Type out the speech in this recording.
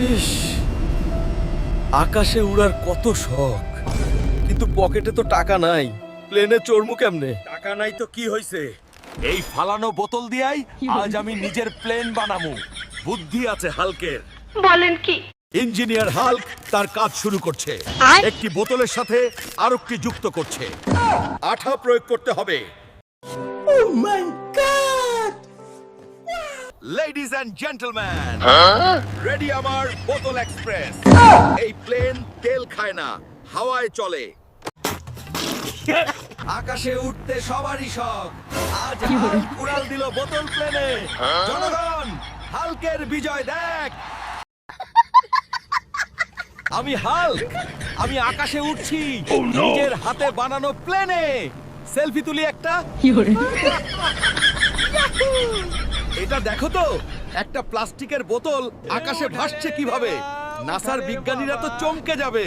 ইস, আকাশে উড়ার কত শখ, কিন্তু পকেটে তো টাকা নাই। প্লেনে চড়মু কেমনে? টাকা নাই তো কি হইছে, এই ফালানো বোতল দিয়াই আজ আমি নিজের প্লেন বানামু। বুদ্ধি আছে হাল্কের। বলেন কি? ইঞ্জিনিয়ার হাল্ক তার কাজ শুরু করছে। একটি বোতলের সাথে আরেকটি যুক্ত করছে। আঠা প্রয়োগ করতে হবে। লেডিজ এন্ড জেন্টলম্যান, রেডি আমার বোতল এক্সপ্রেস। এই প্লেন তেল খায় না, হাওয়ায় চলে। আকাশে উঠতে সবারই শখ, আজ হাল্ক উড়াল দিল বোতল প্লেনে। জনগণ, হাল্কের বিজয় দেখ। আমি হাল্ক, আমি আকাশে উঠছি নিজের হাতে বানানো প্লেনে। সেলফি তুলি একটা। এটা দেখো তো, একটা প্লাস্টিকের বোতল আকাশে ভাসছে কিভাবে। নাসার বিজ্ঞানীরা তো চমকে যাবে।